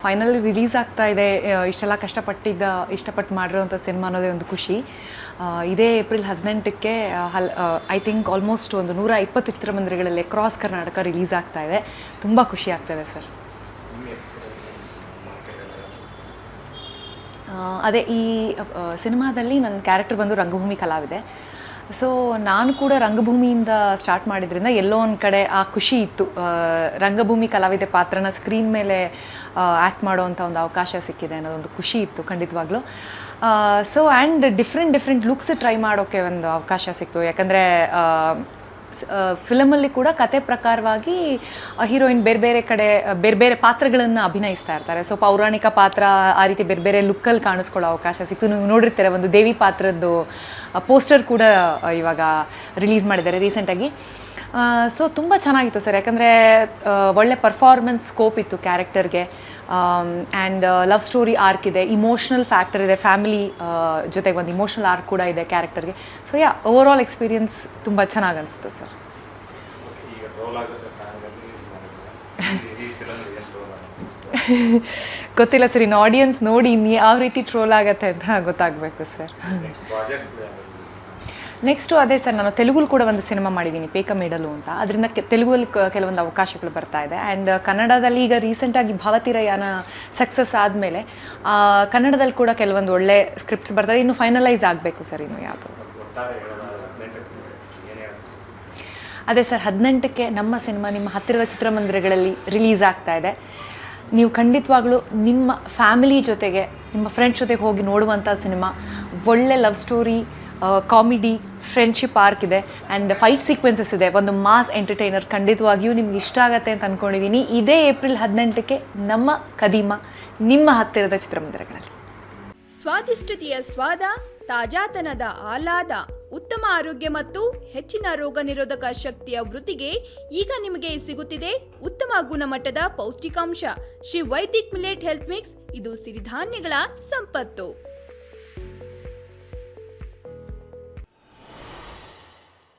Finally release ಆಗ್ತಾ ಇದೆ. ಇಷ್ಟೆಲ್ಲ ಇಷ್ಟಪಟ್ಟು ಮಾಡಿರೋಂಥ ಸಿನಿಮಾ ಅನ್ನೋದೇ ಒಂದು ಖುಷಿ. ಇದೇ ಏಪ್ರಿಲ್ 18ಕ್ಕೆ ಐ ಥಿಂಕ್ ಆಲ್ಮೋಸ್ಟ್ ಒಂದು 120 ಚಿತ್ರಮಂದಿರಗಳಲ್ಲಿ ಅಕ್ರಾಸ್ ಕರ್ನಾಟಕ ರಿಲೀಸ್ ಆಗ್ತಾ ಇದೆ. ತುಂಬ ಖುಷಿ ಆಗ್ತಾಯಿದೆ ಸರ್. ಅದೇ ಈ ಸಿನಿಮಾದಲ್ಲಿ ನನ್ನ ಕ್ಯಾರೆಕ್ಟರ್ ಬಂದು ರಂಗಭೂಮಿ ಕಲಾವಿದೆ. ಸೊ ನಾನು ಕೂಡ ರಂಗಭೂಮಿಯಿಂದ ಸ್ಟಾರ್ಟ್ ಮಾಡಿದ್ರಿಂದ ಎಲ್ಲೋ ಒಂದು ಕಡೆ ಆ ಖುಷಿ ಇತ್ತು. ರಂಗಭೂಮಿ ಕಲಾವಿದೆ ಪಾತ್ರನ ಸ್ಕ್ರೀನ್ ಮೇಲೆ ಆ್ಯಕ್ಟ್ ಮಾಡೋವಂಥ ಒಂದು ಅವಕಾಶ ಸಿಕ್ಕಿದೆ ಅನ್ನೋದೊಂದು ಖುಷಿ ಇತ್ತು ಖಂಡಿತವಾಗ್ಲೂ. So and different looks try ಮಾಡೋಕ್ಕೆ ಒಂದು ಅವಕಾಶ ಸಿಕ್ತು. ಯಾಕಂದರೆ ಫಿಲಮಲ್ಲಿ ಕೂಡ ಕತೆ ಪ್ರಕಾರವಾಗಿ ಹೀರೋಯಿನ್ ಬೇರೆ ಬೇರೆ ಪಾತ್ರಗಳನ್ನು ಅಭಿನಯಿಸ್ತಾ ಇರ್ತಾರೆ. ಸೊ ಪೌರಾಣಿಕ ಪಾತ್ರ ಆ ರೀತಿ ಬೇರೆ ಲುಕ್ಕಲ್ಲಿ ಕಾಣಿಸ್ಕೊಳ್ಳೋ ಅವಕಾಶ ಸಿಕ್ತು. ನೀವು ನೋಡಿರ್ತೀರ, ಒಂದು ದೇವಿ ಪಾತ್ರದ್ದು ಪೋಸ್ಟರ್ ಕೂಡ ಇವಾಗ ರಿಲೀಸ್ ಮಾಡಿದ್ದಾರೆ ರೀಸೆಂಟಾಗಿ. ಸೊ ತುಂಬ ಚೆನ್ನಾಗಿತ್ತು ಸರ್. ಯಾಕಂದರೆ ಒಳ್ಳೆ ಪರ್ಫಾರ್ಮೆನ್ಸ್ ಸ್ಕೋಪ್ ಇತ್ತು ಕ್ಯಾರೆಕ್ಟರ್ಗೆ. ಆ್ಯಂಡ್ ಲವ್ ಸ್ಟೋರಿ ಆರ್ಕ್ ಇದೆ, ಇಮೋಷ್ನಲ್ ಫ್ಯಾಕ್ಟರ್ ಇದೆ, ಫ್ಯಾಮಿಲಿ ಜೊತೆಗೆ ಒಂದು ಇಮೋಷ್ನಲ್ ಆರ್ಕ್ ಕೂಡ ಇದೆ ಕ್ಯಾರೆಕ್ಟರ್ಗೆ. ಸೊ ಓವರ್ ಆಲ್ ಎಕ್ಸ್ಪೀರಿಯನ್ಸ್ ತುಂಬ ಚೆನ್ನಾಗಿ ಅನಿಸ್ತು ಸರ್. ಗೊತ್ತಿಲ್ಲ ಸರ್, ಇನ್ನು ಆಡಿಯನ್ಸ್ ನೋಡಿ ಯಾವ ರೀತಿ ಟ್ರೋಲ್ ಆಗತ್ತೆ ಅಂತ ಗೊತ್ತಾಗಬೇಕು ಸರ್. ನೆಕ್ಸ್ಟು ಅದೇ ಸರ್, ನಾನು ತೆಲುಗಲ್ಲಿ ಕೂಡ ಒಂದು ಸಿನಿಮಾ ಮಾಡಿದ್ದೀನಿ, ಪೇಕ ಮೇಡಲು ಅಂತ. ಅದರಿಂದ ತೆಲುಗಲ್ಲಿ ಕೆಲವೊಂದು ಅವಕಾಶಗಳು ಬರ್ತಾ ಇದೆ. ಆ್ಯಂಡ್ ಕನ್ನಡದಲ್ಲಿ ಈಗ ರೀಸೆಂಟಾಗಿ ಭಾವತೀರಯಾನ ಸಕ್ಸಸ್ ಆದಮೇಲೆ ಕನ್ನಡದಲ್ಲಿ ಕೂಡ ಕೆಲವೊಂದು ಒಳ್ಳೆ ಸ್ಕ್ರಿಪ್ಟ್ಸ್ ಬರ್ತದೆ. ಇನ್ನು ಫೈನಲೈಸ್ ಆಗಬೇಕು ಸರ್. ಇನ್ನು ಯಾವುದು ಅದೇ ಸರ್, 18ಕ್ಕೆ ನಮ್ಮ ಸಿನಿಮಾ ನಿಮ್ಮ ಹತ್ತಿರದ ಚಿತ್ರಮಂದಿರಗಳಲ್ಲಿ ರಿಲೀಸ್ ಆಗ್ತಾ ಇದೆ. ನೀವು ಖಂಡಿತವಾಗ್ಲೂ ನಿಮ್ಮ ಫ್ಯಾಮಿಲಿ ಜೊತೆಗೆ, ನಿಮ್ಮ ಫ್ರೆಂಡ್ಸ್ ಜೊತೆಗೆ ಹೋಗಿ ನೋಡುವಂಥ ಸಿನಿಮಾ. ಒಳ್ಳೆ love story, comedy, friendship arc ಇದೆ, ಆ್ಯಂಡ್ ಫೈಟ್ ಸೀಕ್ವೆನ್ಸಸ್ ಇದೆ. ಒಂದು ಮಾಸ್ ಎಂಟರ್ಟೈನರ್. ಖಂಡಿತವಾಗಿಯೂ ನಿಮ್ಗೆ ಇಷ್ಟ ಆಗುತ್ತೆ ಅಂತ ಅಂದ್ಕೊಂಡಿದ್ದೀನಿ. ಇದೇ ಏಪ್ರಿಲ್ 18ಕ್ಕೆ ನಮ್ಮ ಕದೀಮ ನಿಮ್ಮ ಹತ್ತಿರದ ಚಿತ್ರಮಂದಿರಗಳಲ್ಲಿ. ಸ್ವಾದಿಷ್ಟತೆಯ ಸ್ವಾದ, ತಾಜಾತನದ ಆಹ್ಲಾದ, ಉತ್ತಮ ಆರೋಗ್ಯ ಮತ್ತು ಹೆಚ್ಚಿನ ರೋಗ ನಿರೋಧಕ ಶಕ್ತಿಯ ವೃದ್ಧಿಗೆ ಈಗ ನಿಮಗೆ ಸಿಗುತ್ತಿದೆ ಉತ್ತಮ ಗುಣಮಟ್ಟದ ಪೌಷ್ಟಿಕಾಂಶ. Shri Vaidik millet health mix. ಇದು ಸಿರಿಧಾನ್ಯಗಳ ಸಂಪತ್ತು.